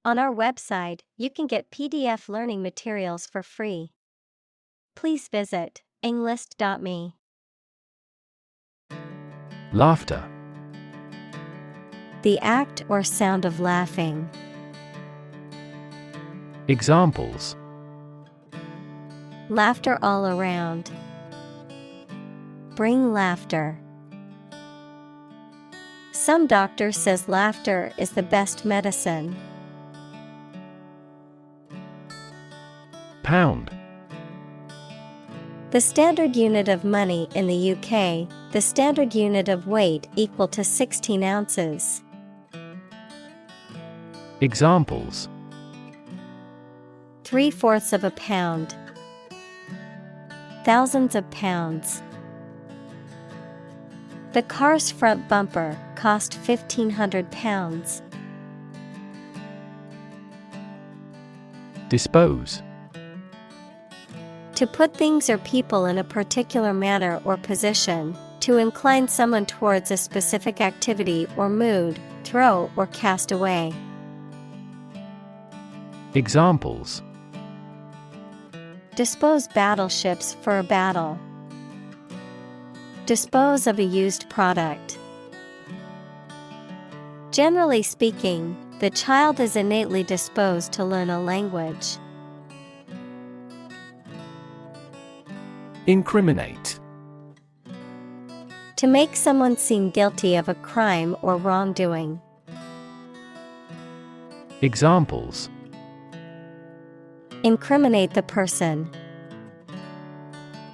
On our website, you can get PDF learning materials for free. Please visit englist.me. Laughter. The act or sound of laughing. Examples: Laughter all around. Bring laughter. Some doctor says laughter is the best medicine. Pound. The standard unit of money in the UK, the standard unit of weight equal to 16 ounces. Examples: 3/4 of a pound. Thousands of pounds. The car's front bumper cost £1,500. Dispose. To put things or people in a particular manner or position, to incline someone towards a specific activity or mood, throw or cast away. Examples: Dispose battleships for a battle. Dispose of a used product. Generally speaking, the child is innately disposed to learn a language. Incriminate. To make someone seem guilty of a crime or wrongdoing. Examples: Incriminate the person.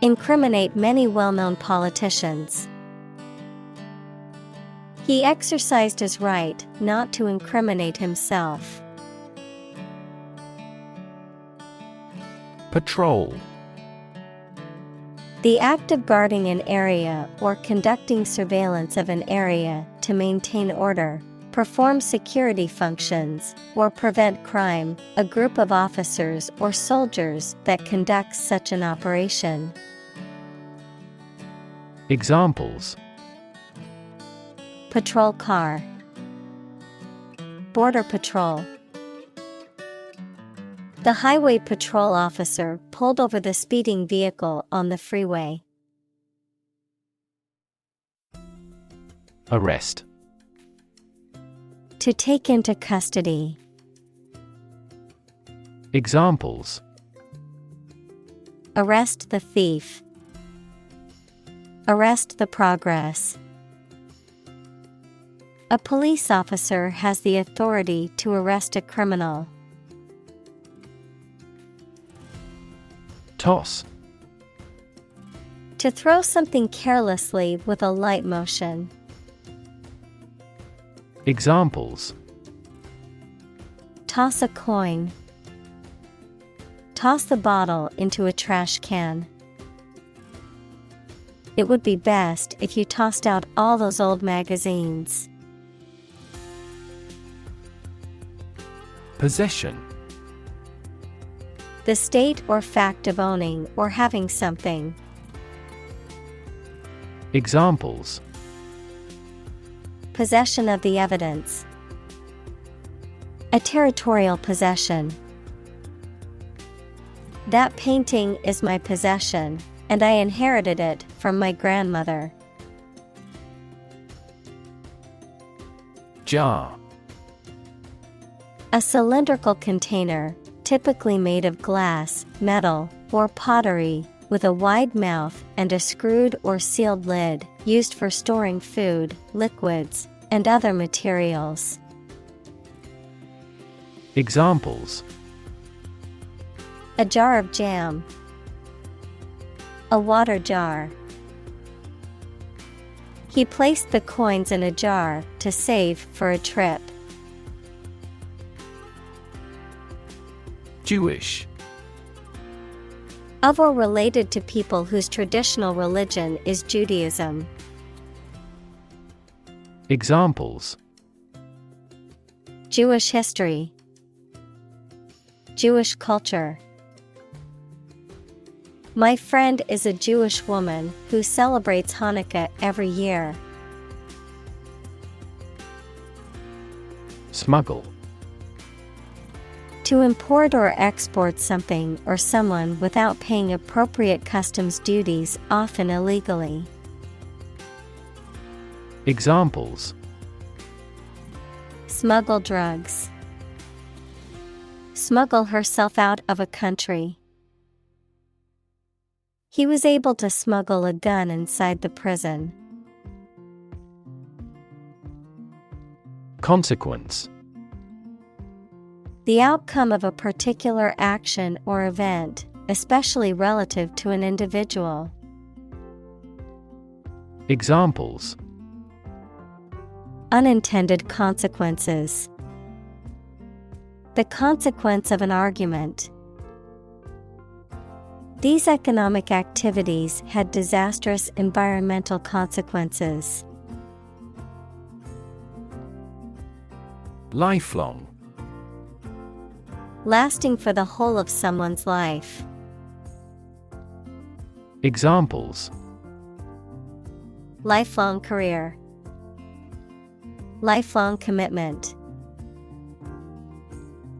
Incriminate many well-known politicians. He exercised his right not to incriminate himself. Patrol. The act of guarding an area or conducting surveillance of an area to maintain order, perform security functions, or prevent crime, a group of officers or soldiers that conducts such an operation. Examples: Patrol car. Border patrol. The highway patrol officer pulled over the speeding vehicle on the freeway. Arrest. To take into custody. Examples: Arrest the thief. Arrest the progress. A police officer has the authority to arrest a criminal. Toss. To throw something carelessly with a light motion. Examples: Toss a coin. Toss the bottle into a trash can. It would be best if you tossed out all those old magazines. Possession. The state or fact of owning or having something. Examples: Possession of the evidence. A territorial possession. That painting is my possession, and I inherited it from my grandmother. Jar. A cylindrical container, typically made of glass, metal, or pottery, with a wide mouth and a screwed or sealed lid, used for storing food, liquids, and other materials. Examples: A jar of jam. A water jar. He placed the coins in a jar to save for a trip. Jewish. Of or related to people whose traditional religion is Judaism. Examples: Jewish history. Jewish culture. My friend is a Jewish woman who celebrates Hanukkah every year. Smuggle. To import or export something or someone without paying appropriate customs duties, often illegally. Examples: Smuggle drugs. Smuggle herself out of a country. He was able to smuggle a gun inside the prison. Consequence: The outcome of a particular action or event, especially relative to an individual. Examples: Unintended consequences. The consequence of an argument. These economic activities had disastrous environmental consequences. Lifelong: Lasting for the whole of someone's life. Examples: Lifelong career. Lifelong commitment.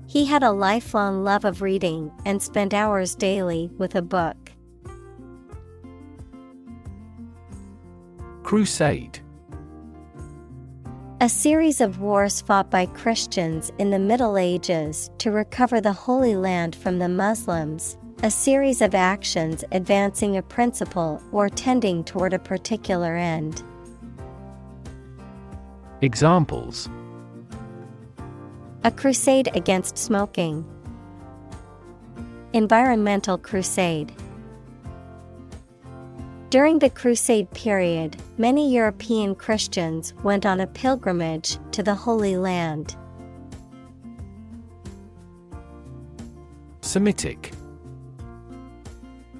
He had a lifelong love of reading and spent hours daily with a book. Crusade: A series of wars fought by Christians in the Middle Ages to recover the Holy Land from the Muslims, a series of actions advancing a principle or tending toward a particular end. Examples: A crusade against smoking. Environmental crusade. During the Crusade period, many European Christians went on a pilgrimage to the Holy Land. Semitic: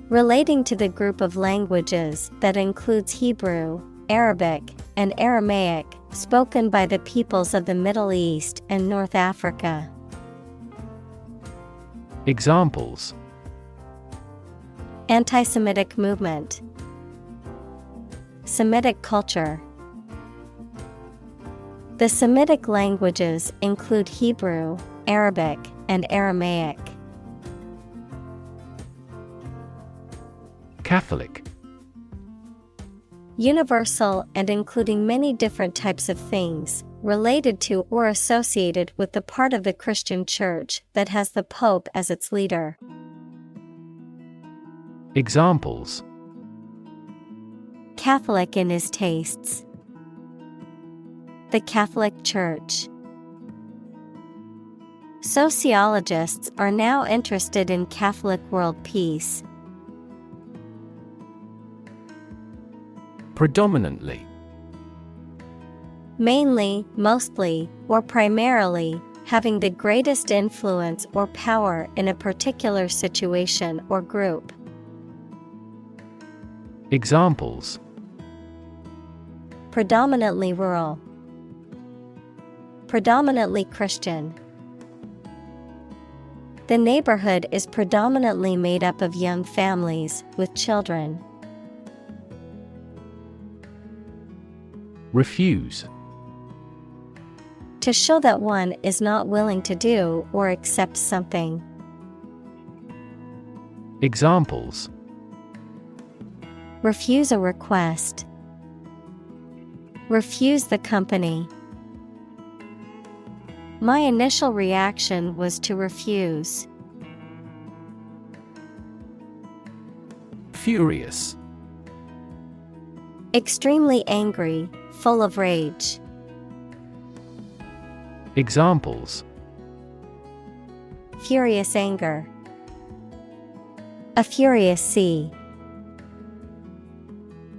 Relating to the group of languages that includes Hebrew, Arabic, and Aramaic, spoken by the peoples of the Middle East and North Africa. Examples: Anti-Semitic movement. Semitic culture. The Semitic languages include Hebrew, Arabic, and Aramaic. Catholic: Universal and including many different types of things, related to or associated with the part of the Christian Church that has the Pope as its leader. Examples: Catholic in his tastes. The Catholic Church. Sociologists are now interested in Catholic world peace. Predominantly: Mainly, mostly, or primarily, having the greatest influence or power in a particular situation or group. Examples: Predominantly rural. Predominantly Christian. The neighborhood is predominantly made up of young families with children. Refuse: To show that one is not willing to do or accept something. Examples: Refuse a request. Refuse the company. My initial reaction was to refuse. Furious: Extremely angry, full of rage. Examples: Furious anger. A furious sea.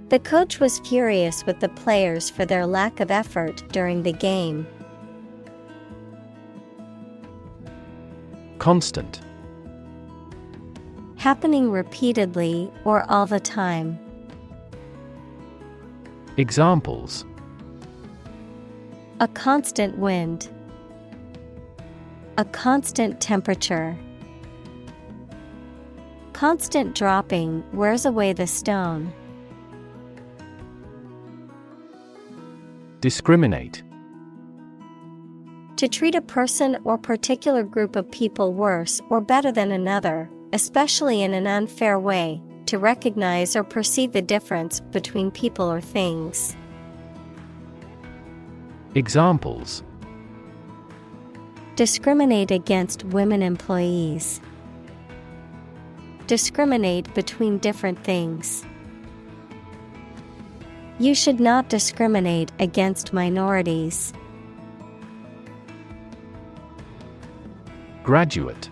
The coach was furious with the players for their lack of effort during the game. Constant: Happening repeatedly or all the time. Examples: A constant wind. A constant temperature. Constant dropping wears away the stone. Discriminate: To treat a person or particular group of people worse or better than another, especially in an unfair way, to recognize or perceive the difference between people or things. Examples: discriminate against women employees. Discriminate between different things. You should not discriminate against minorities. Graduate: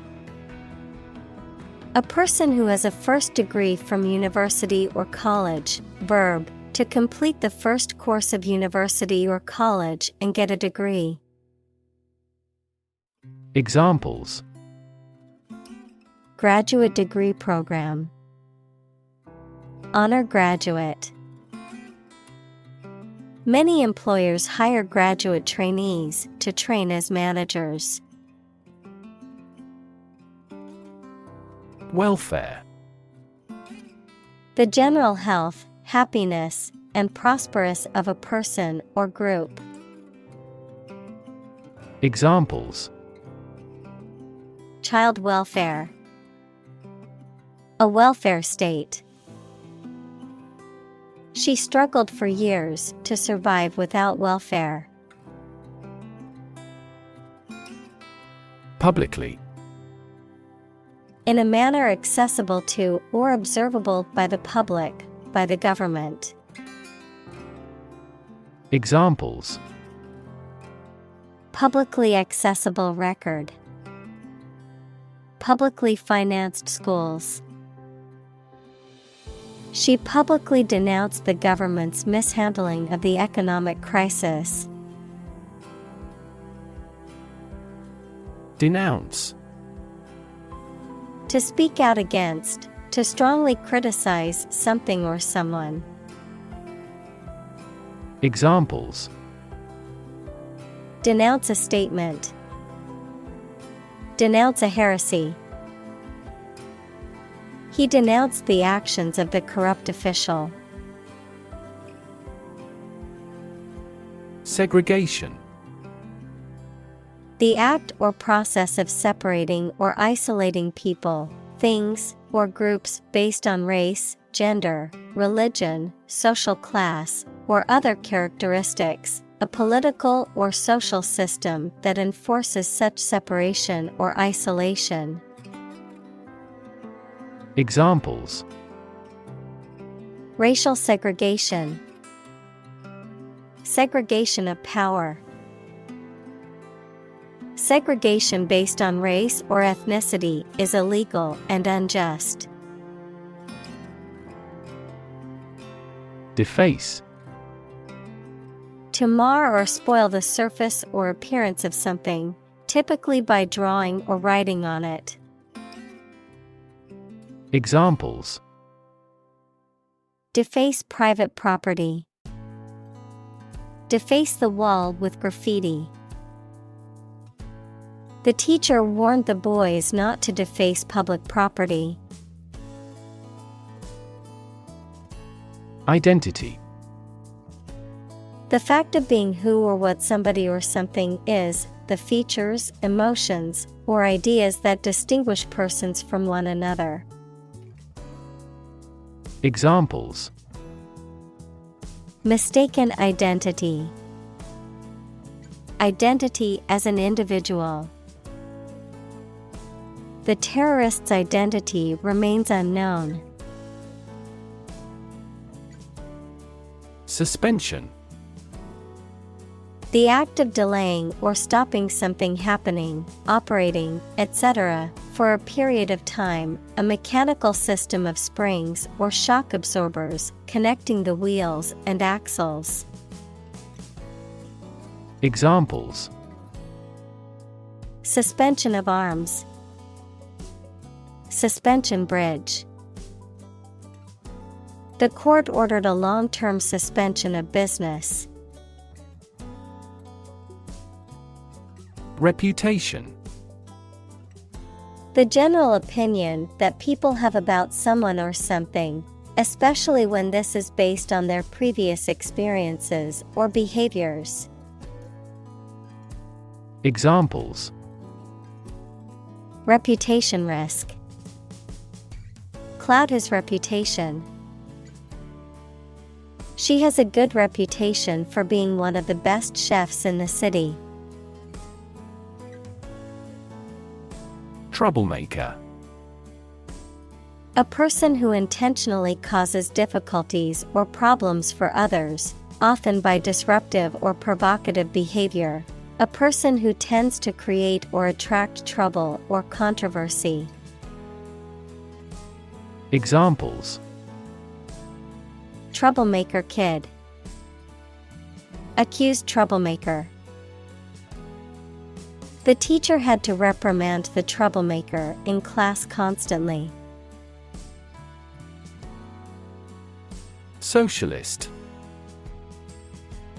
a person who has a first degree from university or college. Verb, to complete the first course of university or college and get a degree. Examples: graduate degree program. Honor graduate. Many employers hire graduate trainees to train as managers. Welfare: the general health, happiness, and prosperous of a person or group. Examples: child welfare. A welfare state. She struggled for years to survive without welfare. Publicly: in a manner accessible to or observable by the public, by the government. Examples: publicly accessible record. Publicly financed schools. She publicly denounced the government's mishandling of the economic crisis. Denounce: to speak out against, to strongly criticize something or someone. Examples: denounce a statement. Denounce a heresy. He denounced the actions of the corrupt official. Segregation: the act or process of separating or isolating people, things, or groups based on race, gender, religion, social class, or other characteristics, a political or social system that enforces such separation or isolation. Examples: racial segregation. Segregation of power. Segregation based on race or ethnicity is illegal and unjust. Deface: to mar or spoil the surface or appearance of something, typically by drawing or writing on it. Examples: deface private property. Deface the wall with graffiti. The teacher warned the boys not to deface public property. Identity: the fact of being who or what somebody or something is, the features, emotions, or ideas that distinguish persons from one another. Examples: mistaken identity. Identity as an individual. The terrorist's identity remains unknown. Suspension: the act of delaying or stopping something happening, operating, etc., for a period of time, a mechanical system of springs or shock absorbers connecting the wheels and axles. Examples: suspension of arms. Suspension bridge. The court ordered a long-term suspension of business. Reputation: the general opinion that people have about someone or something, especially when this is based on their previous experiences or behaviors. Examples: reputation risk. Cloud his reputation. She has a good reputation for being one of the best chefs in the city. Troublemaker. A person who intentionally causes difficulties or problems for others, often by disruptive or provocative behavior. A person who tends to create or attract trouble or controversy. Examples: troublemaker kid. Accused troublemaker. The teacher had to reprimand the troublemaker in class constantly. Socialist.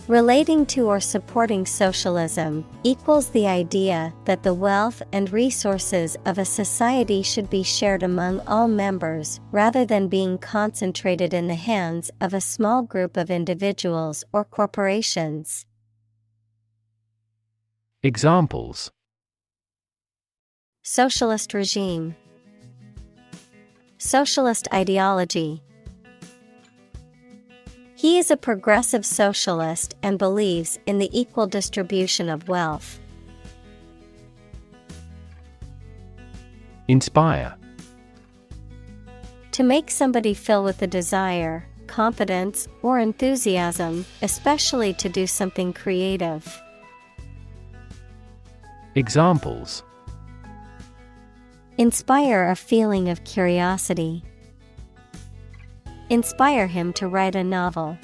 Relating to or supporting socialism equals the idea that the wealth and resources of a society should be shared among all members rather than being concentrated in the hands of a small group of individuals or corporations. Examples: socialist regime. Socialist ideology. He is a progressive socialist and believes in the equal distribution of wealth. Inspire. To make somebody feel with a desire, confidence, or enthusiasm, especially to do something creative. Examples: inspire a feeling of curiosity. Inspire him to write a novel.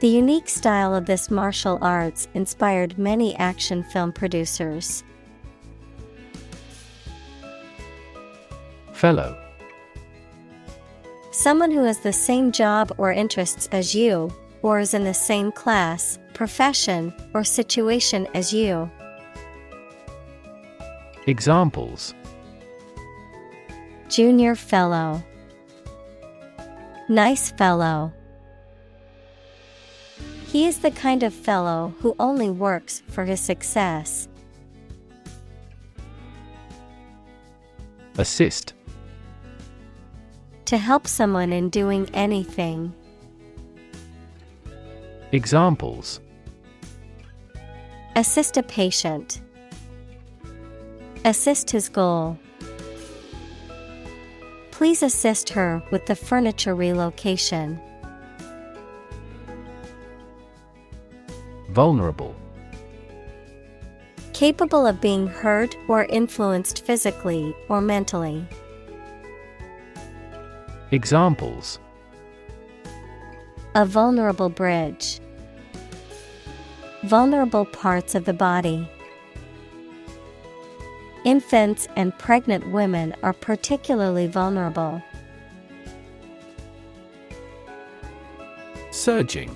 The unique style of this martial arts inspired many action film producers. Fellow. Someone who has the same job or interests as you, or is in the same class, profession, or situation as you. Examples: junior fellow. Nice fellow. He is the kind of fellow who only works for his success. Assist. To help someone in doing anything. Examples: assist a patient. Assist his goal. Please assist her with the furniture relocation. Vulnerable. Capable of being hurt or influenced physically or mentally. Examples: a vulnerable bridge. Vulnerable parts of the body. Infants and pregnant women are particularly vulnerable. Surging.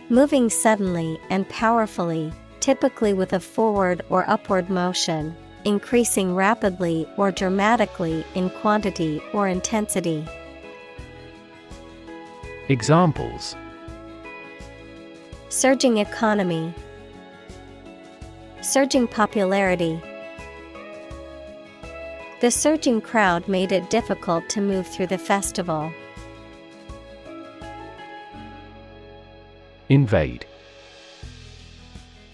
Moving suddenly and powerfully, typically with a forward or upward motion, increasing rapidly or dramatically in quantity or intensity. Examples: surging economy. Surging popularity. The surging crowd made it difficult to move through the festival. Invade.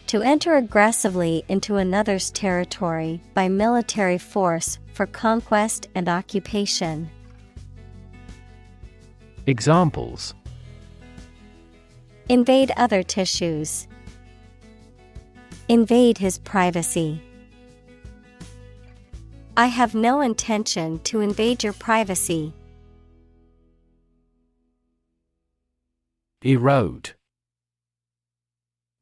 To enter aggressively into another's territory by military force for conquest and occupation. Examples: invade other tissues. Invade his privacy. I have no intention to invade your privacy. Erode.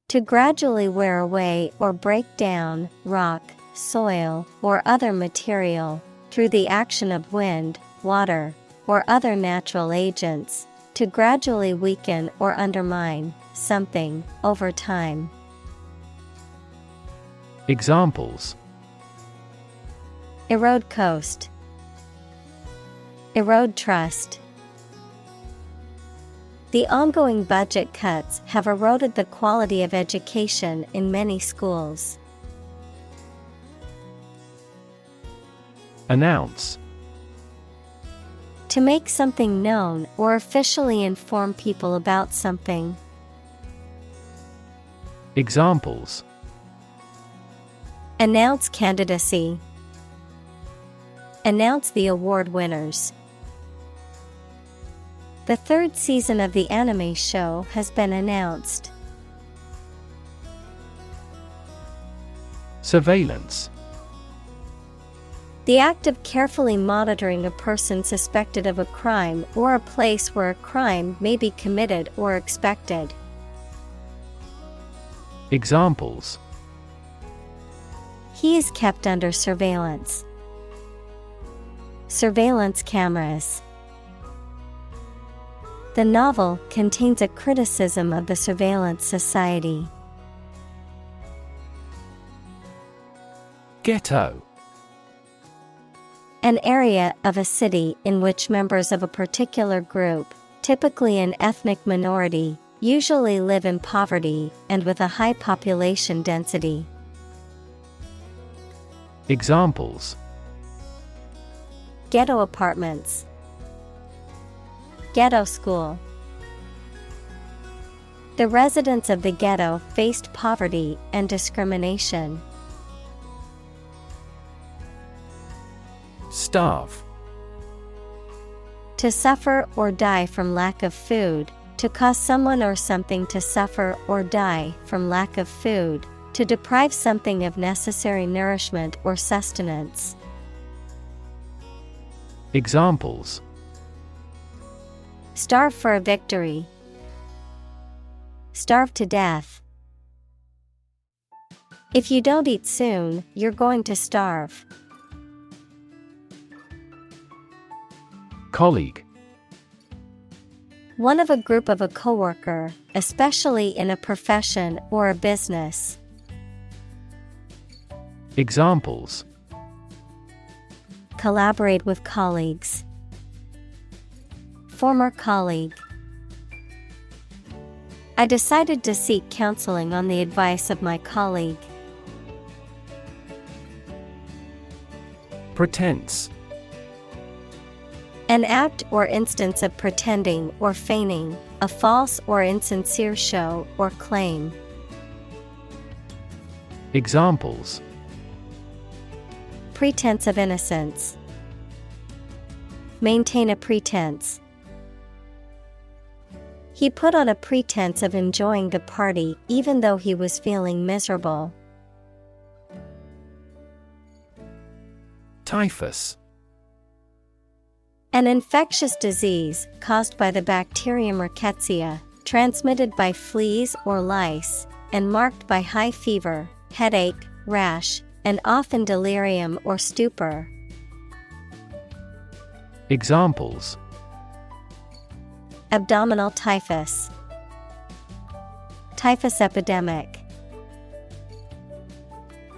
To gradually wear away or break down rock, soil, or other material through the action of wind, water, or other natural agents. To gradually weaken or undermine something over time. Examples: erode coast. Erode trust. The ongoing budget cuts have eroded the quality of education in many schools. Announce. To make something known or officially inform people about something. Examples. Announce candidacy. Announce the award winners. The third season of the anime show has been announced. Surveillance. The act of carefully monitoring a person suspected of a crime or a place where a crime may be committed or expected. Examples. He is kept under surveillance. Surveillance cameras. The novel contains a criticism of the surveillance society. Ghetto. An area of a city in which members of a particular group, typically an ethnic minority, usually live in poverty and with a high population density. Examples. Ghetto apartments. Ghetto school. The residents of the ghetto faced poverty and discrimination. Starve. To suffer or die from lack of food, to cause someone or something to suffer or die from lack of food, to deprive something of necessary nourishment or sustenance. Examples. Starve for a victory. Starve to death. If you don't eat soon, you're going to starve. Colleague. One of a group of a coworker, especially in a profession or a business. Examples. Collaborate with colleagues. Former colleague. I decided to seek counseling on the advice of my colleague. Pretense. An act or instance of pretending or feigning, a false or insincere show or claim. Examples. Pretense of innocence. Maintain a pretense. He put on a pretense of enjoying the party even though he was feeling miserable. Typhus. An infectious disease caused by the bacterium Rickettsia, transmitted by fleas or lice, and marked by high fever, headache, rash, and often delirium or stupor. Examples. Abdominal typhus. Typhus epidemic.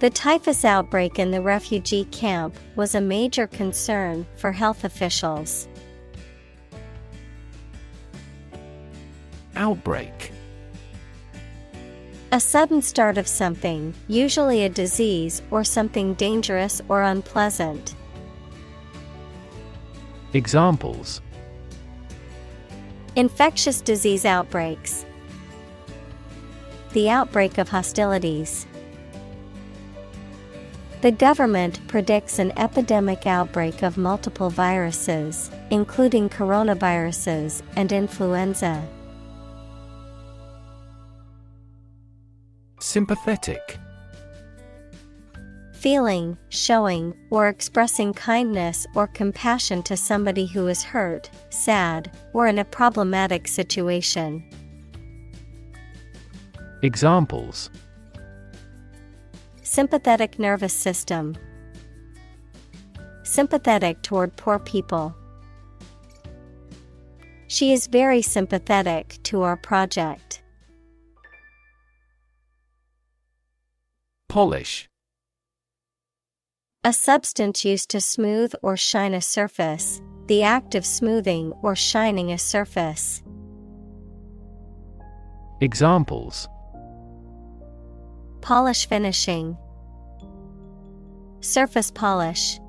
The typhus outbreak in the refugee camp was a major concern for health officials. Outbreak. A sudden start of something, usually a disease or something dangerous or unpleasant. Examples. Infectious disease outbreaks. The outbreak of hostilities. The government predicts an epidemic outbreak of multiple viruses, including coronaviruses and influenza. Sympathetic. Feeling, showing, or expressing kindness or compassion to somebody who is hurt, sad, or in a problematic situation. Examples. Sympathetic nervous system. Sympathetic toward poor people. She is very sympathetic to our project. Polish. A substance used to smooth or shine a surface, the act of smoothing or shining a surface. Examples: polish finishing, surface polish.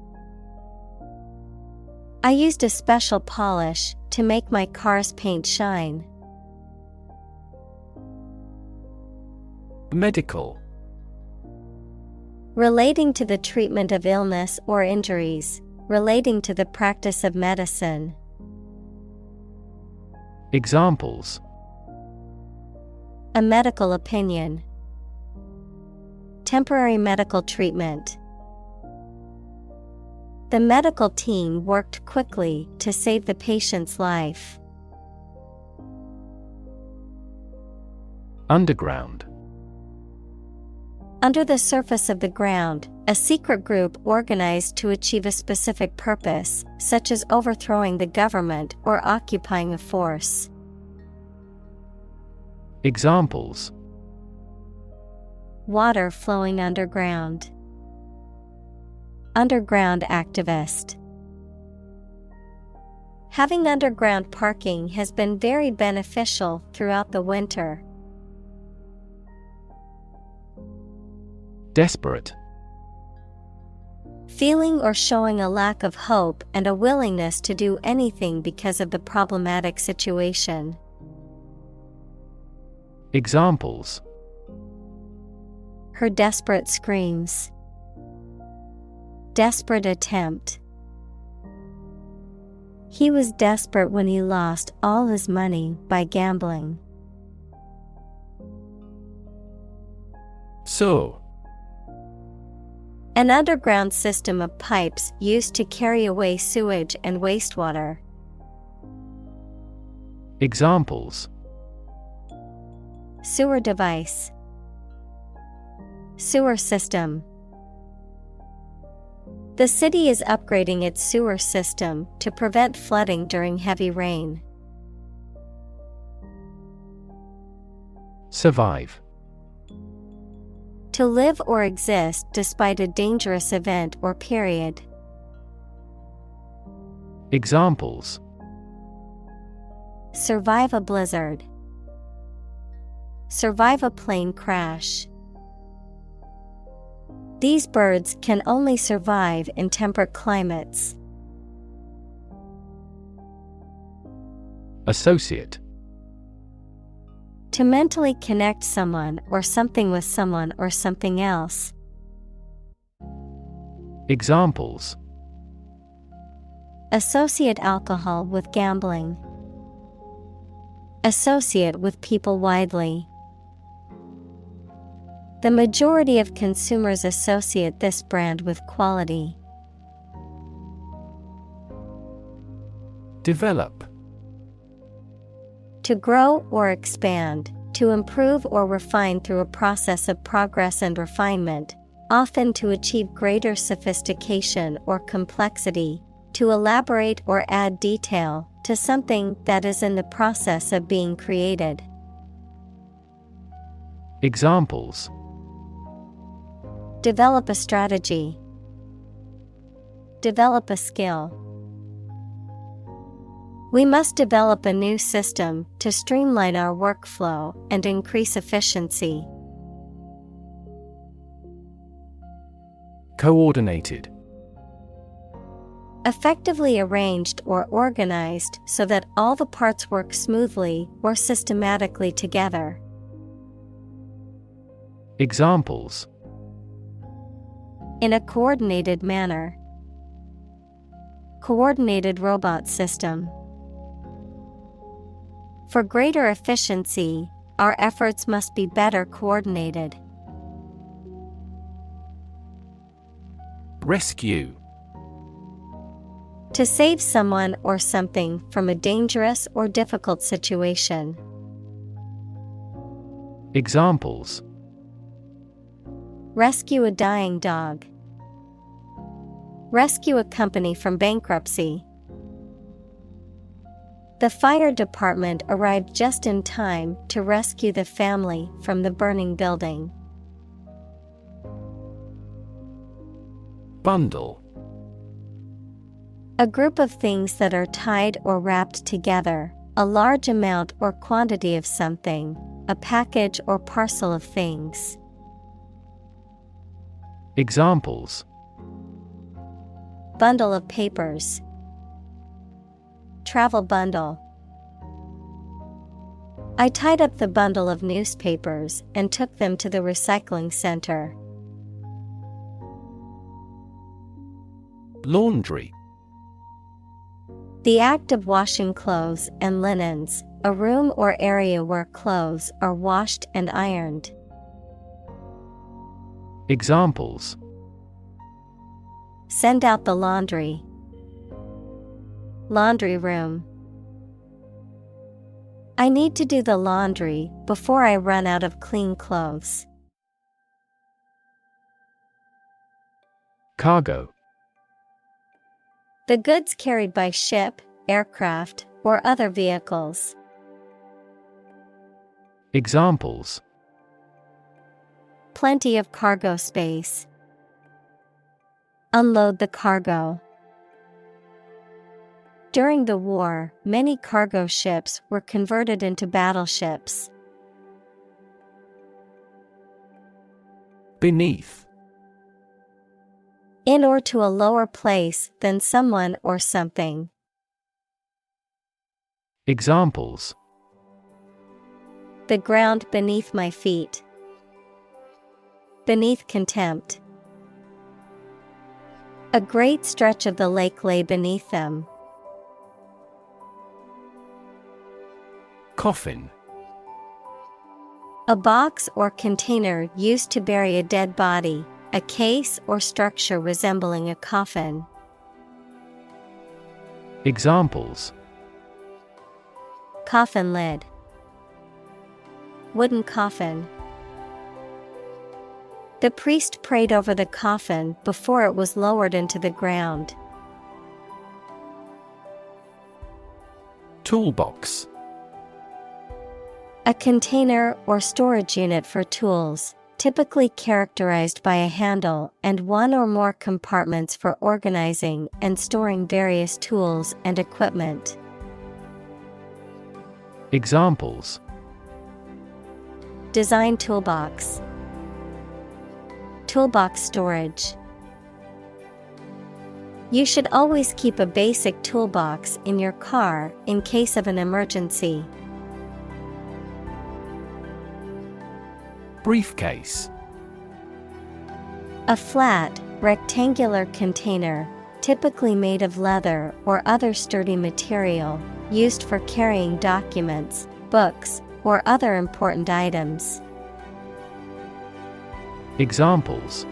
I used a special polish to make my car's paint shine. Medical. Relating to the treatment of illness or injuries, relating to the practice of medicine. Examples: a medical opinion, temporary medical treatment. The medical team worked quickly to save the patient's life. Underground. Under the surface of the ground, a secret group organized to achieve a specific purpose, such as overthrowing the government or occupying a force. Examples: water flowing underground, underground activist. Having underground parking has been very beneficial throughout the winter. Desperate. Feeling or showing a lack of hope and a willingness to do anything because of the problematic situation. Examples: her desperate screams, desperate attempt. He was desperate when he lost all his money by gambling. Sewer. An underground system of pipes used to carry away sewage and wastewater. Examples: sewer device, sewer system. The city is upgrading its sewer system to prevent flooding during heavy rain. Survive. To live or exist despite a dangerous event or period. Examples: survive a blizzard, survive a plane crash. These birds can only survive in temperate climates. Associate. To mentally connect someone or something with someone or something else. Examples: associate alcohol with gambling, associate with people widely. The majority of consumers associate this brand with quality. Develop. To grow or expand, to improve or refine through a process of progress and refinement, often to achieve greater sophistication or complexity, to elaborate or add detail to something that is in the process of being created. Examples: develop a strategy, develop a skill. We must develop a new system to streamline our workflow and increase efficiency. Coordinated. Effectively arranged or organized so that all the parts work smoothly or systematically together. Examples: in a coordinated manner. Coordinated robot system. For greater efficiency, our efforts must be better coordinated. Rescue. To save someone or something from a dangerous or difficult situation. Examples: rescue a dying dog. Rescue a company from bankruptcy. The fire department arrived just in time to rescue the family from the burning building. Bundle. A group of things that are tied or wrapped together, a large amount or quantity of something, a package or parcel of things. Examples: Bundle of papers. Travel bundle. I tied up the bundle of newspapers and took them to the recycling center. Laundry. The act of washing clothes and linens, a room or area where clothes are washed and ironed. Examples: Send out the laundry. Laundry room. I need to do the laundry before I run out of clean clothes. Cargo. The goods carried by ship, aircraft, or other vehicles. Examples: Plenty of cargo space. Unload the cargo. During the war, many cargo ships were converted into battleships. Beneath. In or to a lower place than someone or something. Examples: The ground beneath my feet. Beneath contempt. A great stretch of the lake lay beneath them. Coffin. A box or container used to bury a dead body, a case or structure resembling a coffin. Examples: Coffin lid. Wooden coffin. The priest prayed over the coffin before it was lowered into the ground. Toolbox. A container or storage unit for tools, typically characterized by a handle and one or more compartments for organizing and storing various tools and equipment. Examples: Design toolbox. Toolbox storage. You should always keep a basic toolbox in your car in case of an emergency. Briefcase. A flat, rectangular container, typically made of leather or other sturdy material, used for carrying documents, books, or other important items. Examples: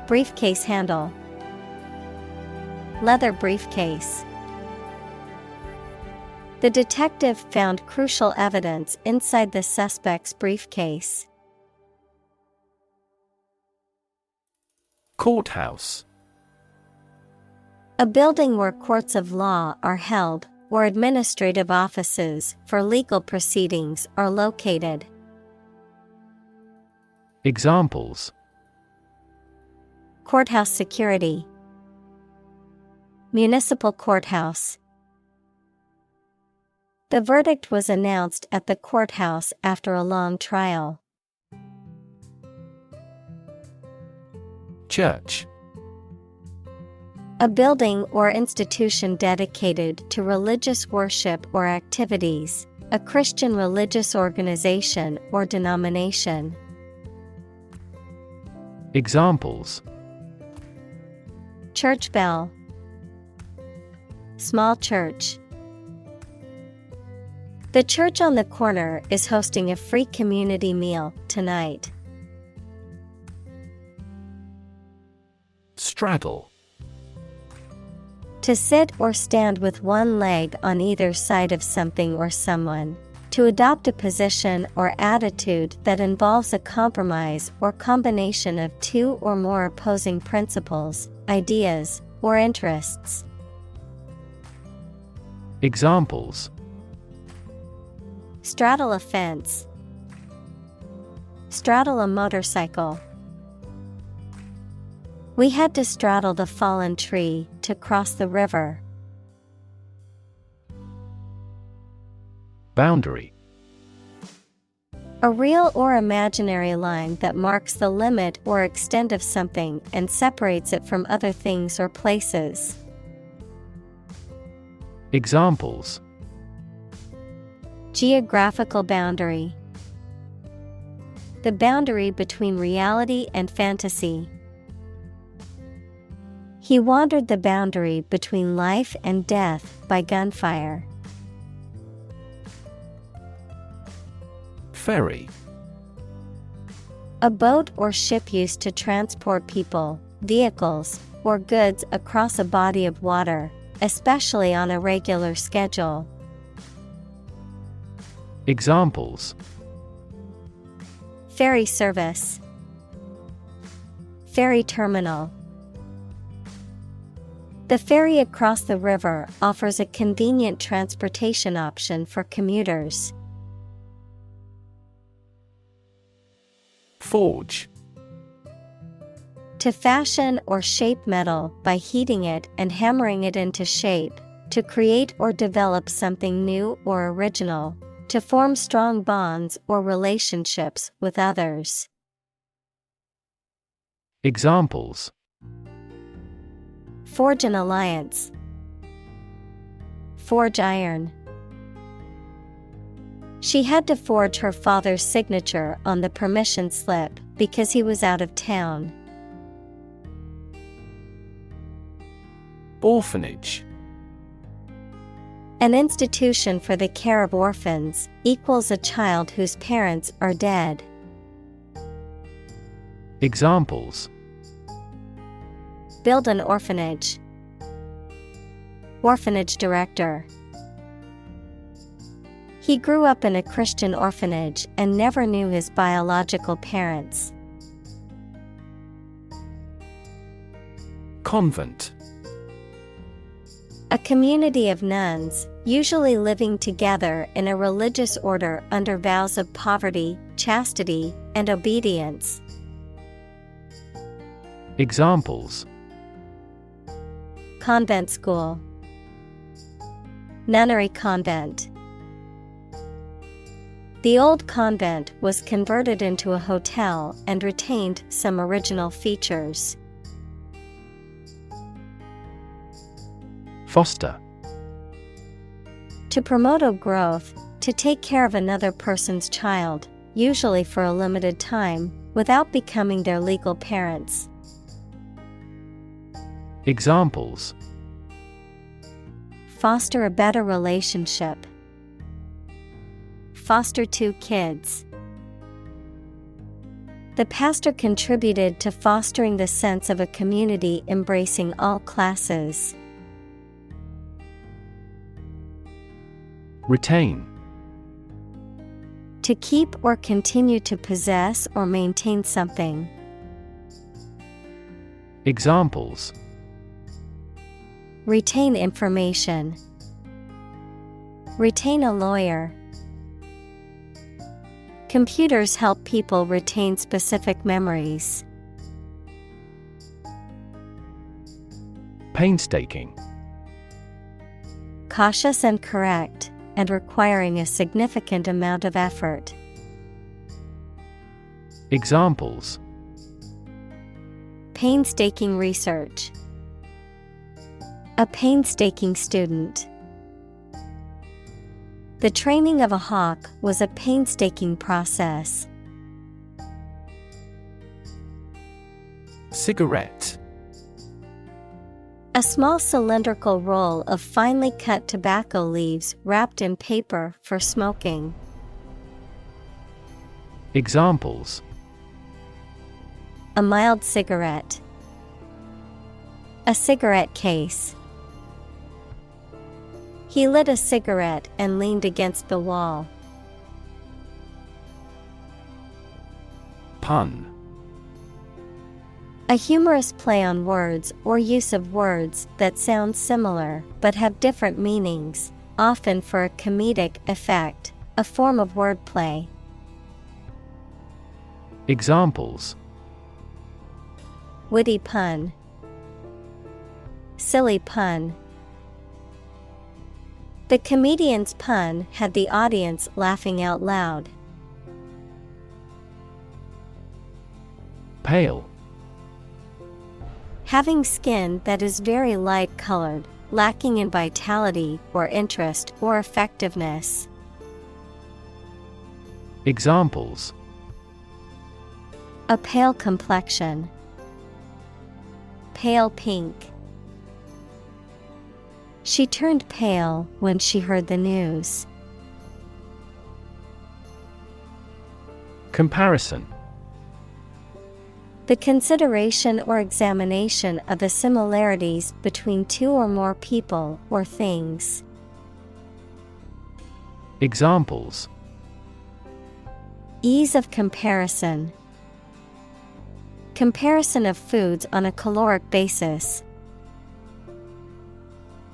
Briefcase handle. Leather briefcase. The detective found crucial evidence inside the suspect's briefcase. Courthouse. A building where courts of law are held, or administrative offices for legal proceedings are located. Examples: Courthouse security. Municipal courthouse. The verdict was announced at the courthouse after a long trial. Church. A building or institution dedicated to religious worship or activities, a Christian religious organization or denomination. Examples: Church bell. Small church. The church on the corner is hosting a free community meal tonight. Straddle. To sit or stand with one leg on either side of something or someone. To adopt a position or attitude that involves a compromise or combination of two or more opposing principles, ideas, or interests. Examples: Straddle a fence. Straddle a motorcycle. We had to straddle the fallen tree to cross the river. Boundary. A real or imaginary line that marks the limit or extent of something and separates it from other things or places. Examples: Geographical boundary. The boundary between reality and fantasy. He wandered the boundary between life and death by gunfire. Ferry. A boat or ship used to transport people, vehicles, or goods across a body of water, especially on a regular schedule. Examples: Ferry service. Ferry terminal. The ferry across the river offers a convenient transportation option for commuters. Forge. To fashion or shape metal by heating it and hammering it into shape, to create or develop something new or original, to form strong bonds or relationships with others. Examples: Forge an alliance. Forge iron. She had to forge her father's signature on the permission slip because he was out of town. Orphanage. An institution for the care of orphans, equals a child whose parents are dead. Examples: Build an orphanage. Orphanage director. He grew up in a Christian orphanage and never knew his biological parents. Convent. A community of nuns, usually living together in a religious order under vows of poverty, chastity, and obedience. Examples: Convent school. Nunnery convent. The old convent was converted into a hotel and retained some original features. Foster. To promote a growth, to take care of another person's child, usually for a limited time, without becoming their legal parents. Examples: Foster a better relationship. Foster 2 kids. The pastor contributed to fostering the sense of a community embracing all classes. Retain. To keep or continue to possess or maintain something. Examples: Retain information. Retain a lawyer. Computers help people retain specific memories. Painstaking. Cautious and correct, and requiring a significant amount of effort. Examples: Painstaking research. A painstaking student. The training of a hawk was a painstaking process. Cigarette. A small cylindrical roll of finely cut tobacco leaves wrapped in paper for smoking. Examples: A mild cigarette. A cigarette case. He lit a cigarette and leaned against the wall. Pun. A humorous play on words or use of words that sound similar but have different meanings, often for a comedic effect, a form of wordplay. Examples: Witty pun. Silly pun. The comedian's pun had the audience laughing out loud. Pale. Having skin that is very light colored, lacking in vitality or interest or effectiveness. Examples: A pale complexion. Pale pink. She turned pale when she heard the news. Comparison. The consideration or examination of the similarities between two or more people or things. Examples: Ease of comparison. Comparison of foods on a caloric basis.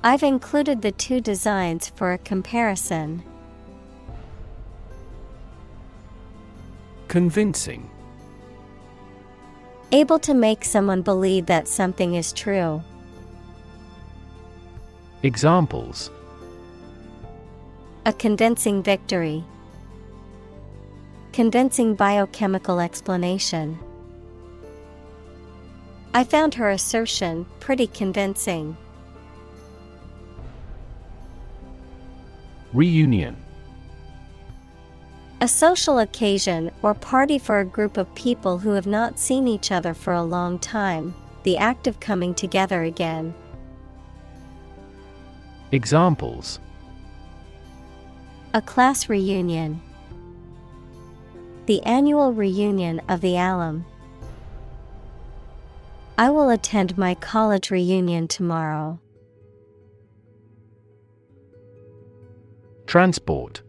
I've included the two designs for a comparison. Convincing. Able to make someone believe that something is true. Examples: A convincing victory. Convincing biochemical explanation. I found her assertion pretty convincing. Reunion. A social occasion or party for a group of people who have not seen each other for a long time, the act of coming together again. Examples: A class reunion. The annual reunion of the alum. I will attend my college reunion tomorrow. Transport.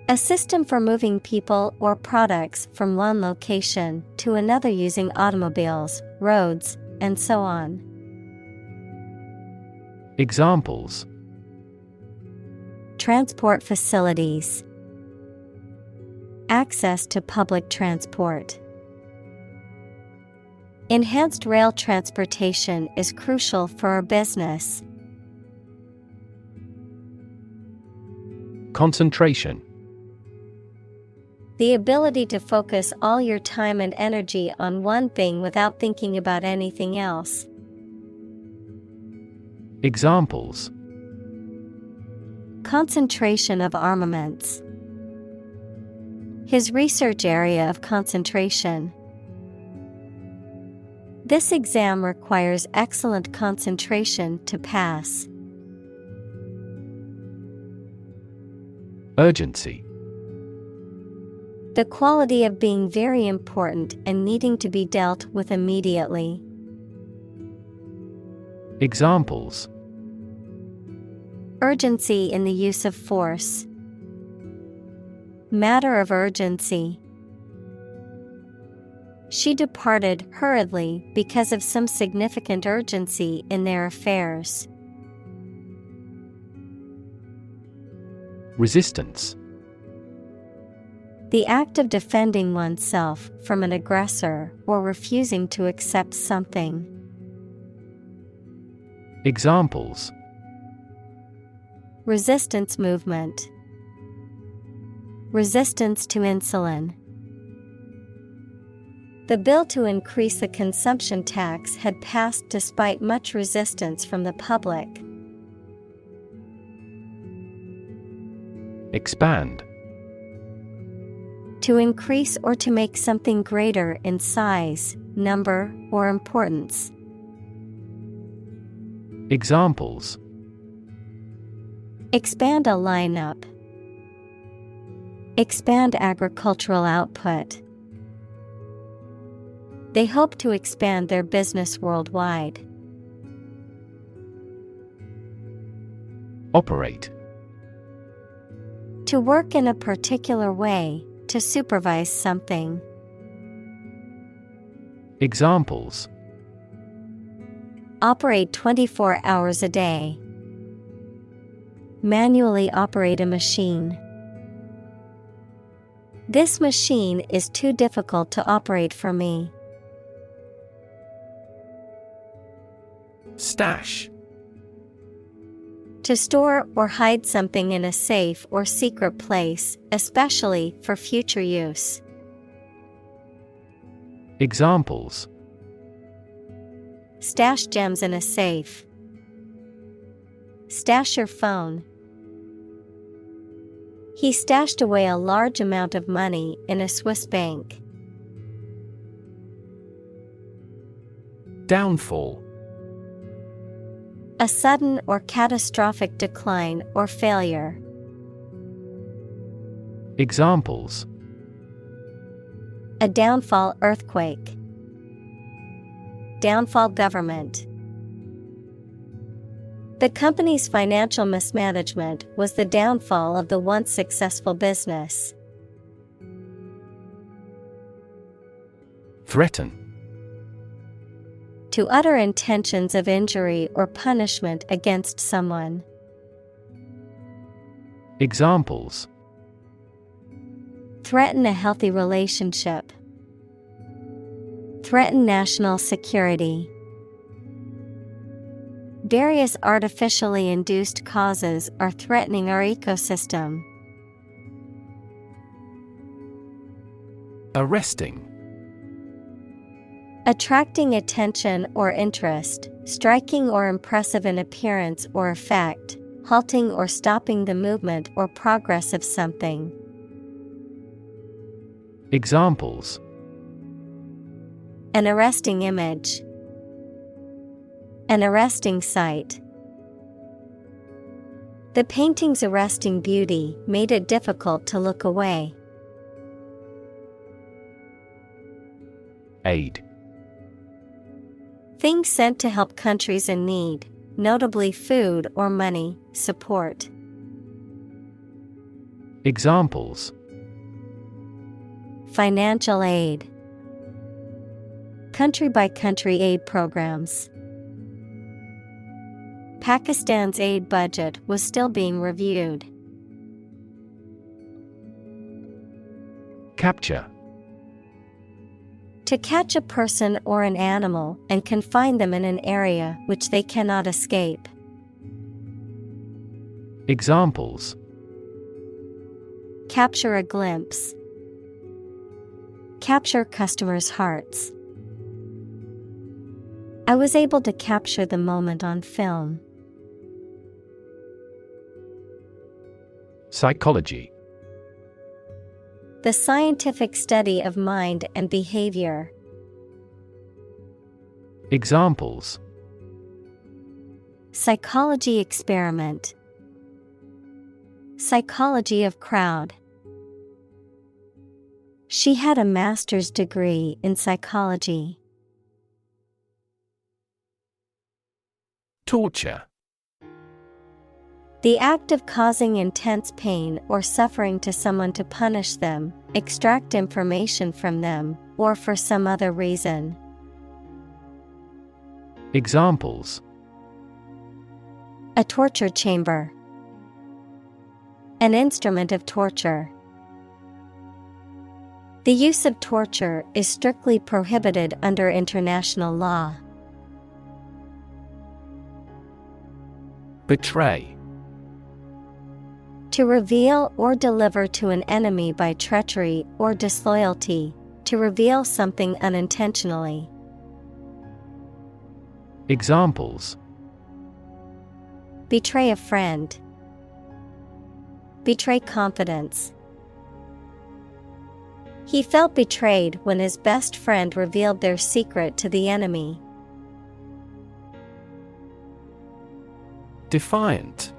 A system for moving people or products from one location to another using automobiles, roads, and so on. Examples: Transport facilities. Access to public transport. Enhanced rail transportation is crucial for our business. Concentration. The ability to focus all your time and energy on one thing without thinking about anything else. Examples: Concentration of armaments. His research area of concentration. This exam requires excellent concentration to pass. Urgency. The quality of being very important and needing to be dealt with immediately. Examples: Urgency in the use of force. Matter of urgency. She departed hurriedly because of some significant urgency in their affairs. Resistance. The act of defending oneself from an aggressor or refusing to accept something. Examples: Resistance movement. Resistance to insulin. The bill to increase the consumption tax had passed despite much resistance from the public. Expand. To increase or to make something greater in size, number, or importance. Examples: Expand a lineup. Expand agricultural output. They hope to expand their business worldwide. Operate. To work in a particular way, to supervise something. Examples: Operate 24 hours a day. Manually operate a machine. This machine is too difficult to operate for me. Stash. To store or hide something in a safe or secret place, especially for future use. Examples: stash gems in a safe. Stash your phone. He stashed away a large amount of money in a Swiss bank. Downfall. A sudden or catastrophic decline or failure. Examples: a downfall earthquake. Downfall government. The company's financial mismanagement was the downfall of the once successful business. Threaten. To utter intentions of injury or punishment against someone. Examples: threaten a healthy relationship. Threaten national security. Various artificially induced causes are threatening our ecosystem. Arresting. Attracting attention or interest, striking or impressive in appearance or effect, halting or stopping the movement or progress of something. Examples: an arresting image. An arresting sight. The painting's arresting beauty made it difficult to look away. Aid. Things sent to help countries in need, notably food or money, support. Examples: financial aid. Country-by-country aid programs. Pakistan's aid budget was still being reviewed. Capture. To catch a person or an animal and confine them in an area which they cannot escape. Examples: capture a glimpse. Capture customers' hearts. I was able to capture the moment on film. Psychology. The scientific study of mind and behavior. Examples: psychology experiment. Psychology of crowd. She had a master's degree in psychology. Torture. The act of causing intense pain or suffering to someone to punish them, extract information from them, or for some other reason. Examples: a torture chamber. An instrument of torture. The use of torture is strictly prohibited under international law. Betray. To reveal or deliver to an enemy by treachery or disloyalty, to reveal something unintentionally. Examples: betray a friend. Betray confidence. He felt betrayed when his best friend revealed their secret to the enemy. Defiant.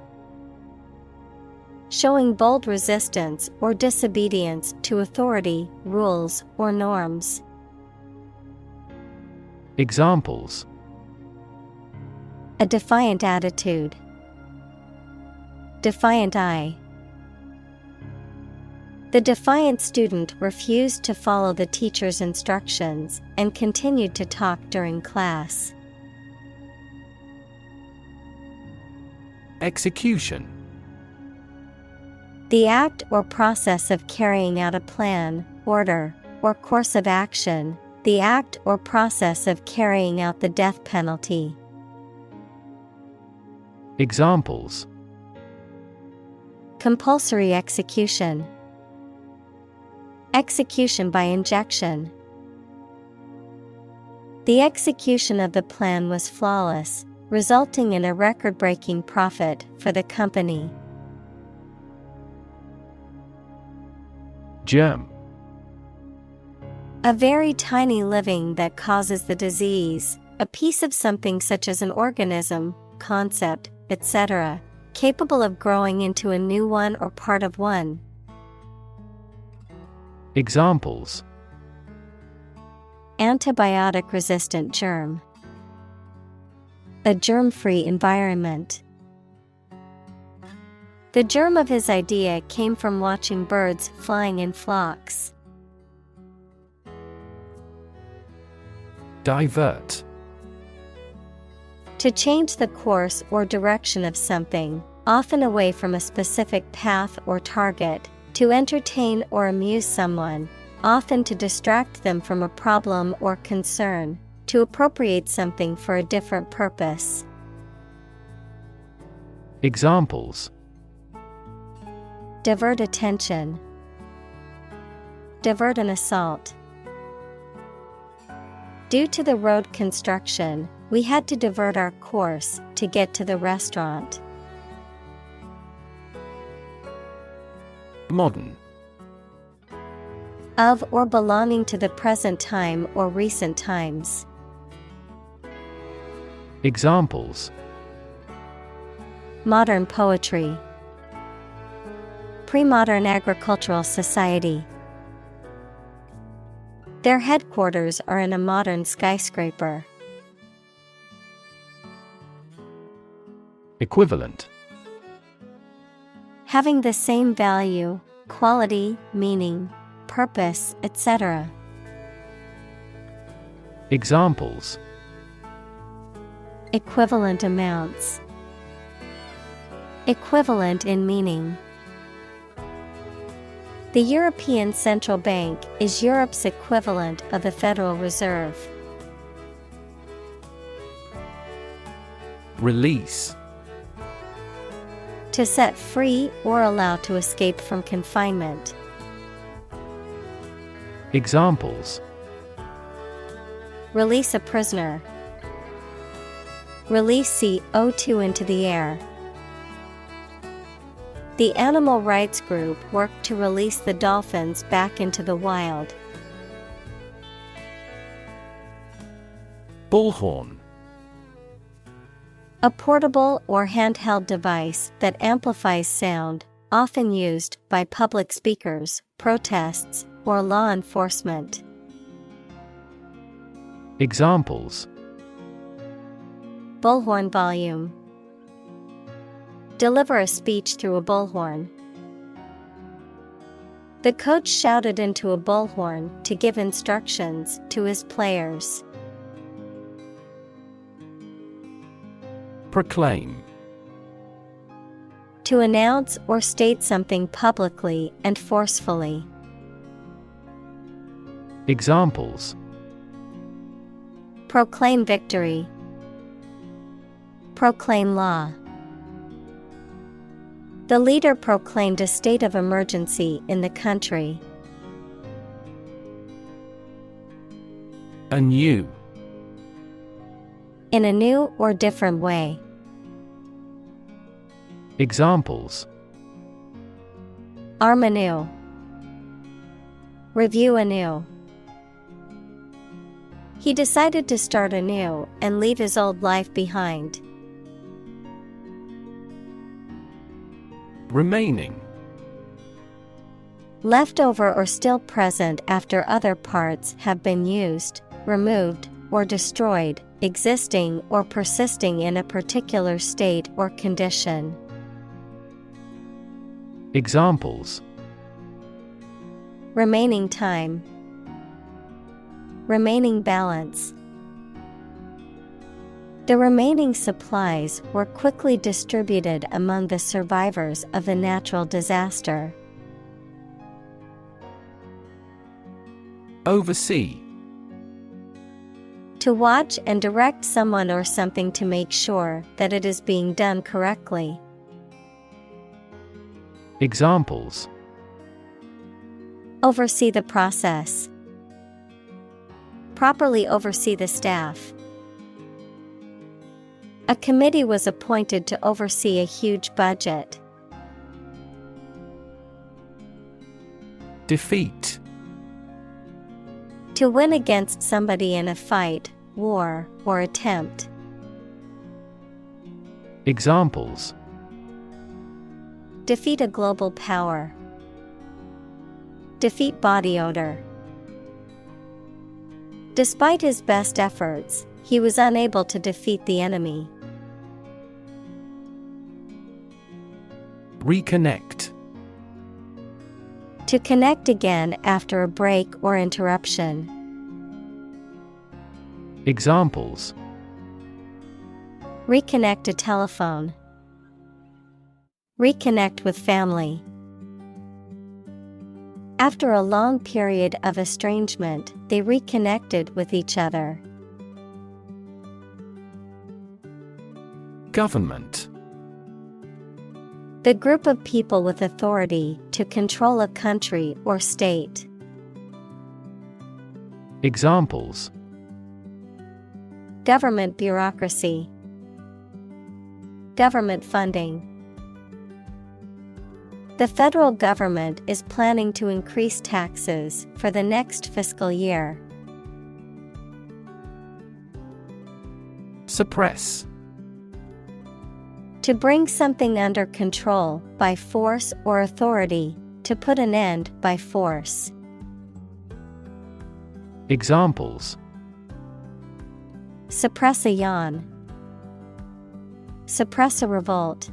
Showing bold resistance or disobedience to authority, rules, or norms. Examples: a defiant attitude. Defiant eye. The defiant student refused to follow the teacher's instructions and continued to talk during class. Execution. The act or process of carrying out a plan, order, or course of action, the act or process of carrying out the death penalty. Examples: compulsory execution. Execution by injection. The execution of the plan was flawless, resulting in a record-breaking profit for the company. Germ. A very tiny living that causes the disease, a piece of something such as an organism, concept, etc., capable of growing into a new one or part of one. Examples: Antibiotic-resistant germ. A germ-free environment. The germ of his idea came from watching birds flying in flocks. Divert. To change the course or direction of something, often away from a specific path or target, to entertain or amuse someone, often to distract them from a problem or concern, to appropriate something for a different purpose. Examples: Divert attention. Divert an assault. Due to the road construction, we had to divert our course to get to the restaurant. Modern. Of or belonging to the present time or recent times. Examples: Modern poetry. Pre-modern agricultural society. Their headquarters are in a modern skyscraper. Equivalent. Having the same value, quality, meaning, purpose, etc. Examples: Equivalent amounts. Equivalent in meaning. The European Central Bank is Europe's equivalent of the Federal Reserve. Release. To set free or allow to escape from confinement. Examples: Release a prisoner. Release CO2 into the air. The animal rights group worked to release the dolphins back into the wild. Bullhorn. A portable or handheld device that amplifies sound, often used by public speakers, protests, or law enforcement. Examples: Bullhorn volume. Deliver a speech through a bullhorn. The coach shouted into a bullhorn to give instructions to his players. Proclaim. To announce or state something publicly and forcefully. Examples: Proclaim victory. Proclaim law. The leader proclaimed a state of emergency in the country. Anew. In a new or different way. Examples: Arm anew. Review anew. He decided to start anew and leave his old life behind. Remaining. Left over or still present after other parts have been used, removed, or destroyed, existing or persisting in a particular state or condition. Examples: Remaining time. Remaining balance. The remaining supplies were quickly distributed among the survivors of the natural disaster. Oversee. To watch and direct someone or something to make sure that it is being done correctly. Examples: Oversee the process. properly oversee the staff. A committee was appointed to oversee a huge budget. Defeat. To win against somebody in a fight, war, or attempt. Examples: Defeat a global power. Defeat body odor. Despite his best efforts, he was unable to defeat the enemy. Reconnect. To connect again after a break or interruption. Examples: Reconnect a telephone. Reconnect with family. After a long period of estrangement, they reconnected with each other. Government. The group of people with authority to control a country or state. Examples: Government bureaucracy. Government funding. The federal government is planning to increase taxes for the next fiscal year. Suppress. To bring something under control by force or authority, to put an end by force. Examples: Suppress a yawn. Suppress a revolt.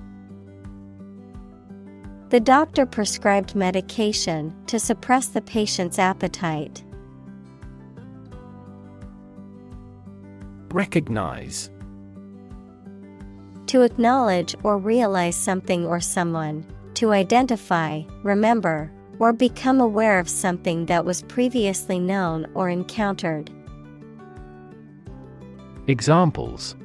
The doctor prescribed medication to suppress the patient's appetite. Recognize. To acknowledge or realize something or someone, to identify, remember, or become aware of something that was previously known or encountered. Examples: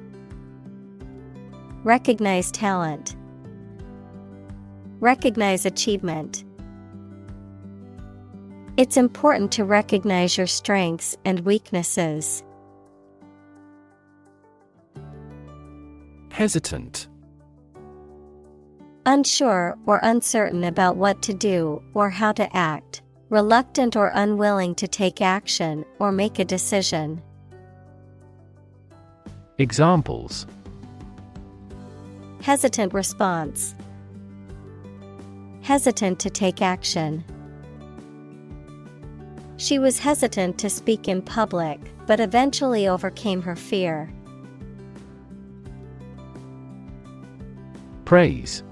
Recognize talent. Recognize achievement. It's important to recognize your strengths and weaknesses. Hesitant. Unsure or uncertain about what to do or how to act, reluctant or unwilling to take action or make a decision. Examples: Hesitant response. Hesitant to take action. She was hesitant to speak in public, but eventually overcame her fear. Praise.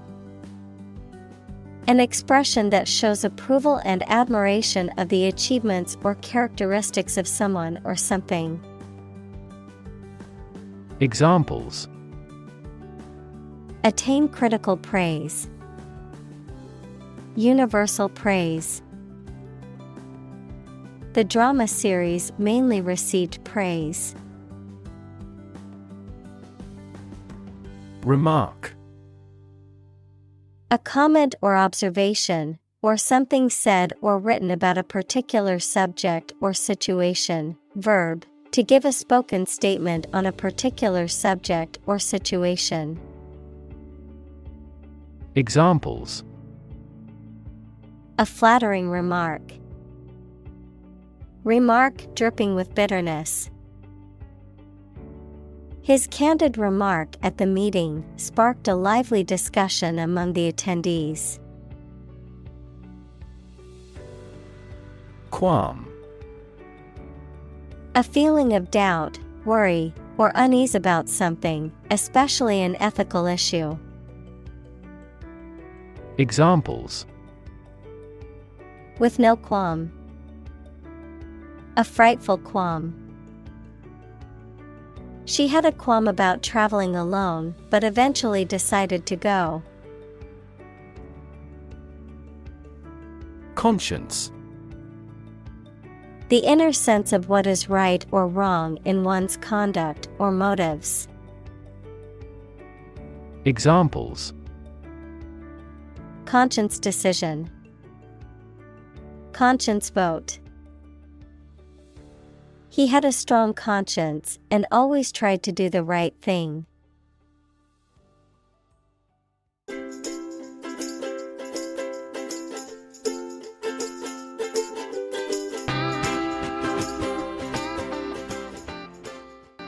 An expression that shows approval and admiration of the achievements or characteristics of someone or something. Examples: Attain critical praise. Universal praise. The drama series mainly received praise. Remark. A comment or observation, or something said or written about a particular subject or situation. Verb, to give a spoken statement on a particular subject or situation. Examples: A flattering remark. Remark dripping with bitterness. His candid remark at the meeting sparked a lively discussion among the attendees. Qualm. A feeling of doubt, worry, or unease about something, especially an ethical issue. Examples: With no qualm. A frightful qualm. She had a qualm about traveling alone, but eventually decided to go. Conscience. The inner sense of what is right or wrong in one's conduct or motives. Examples: Conscience decision. Conscience vote. He had a strong conscience and always tried to do the right thing.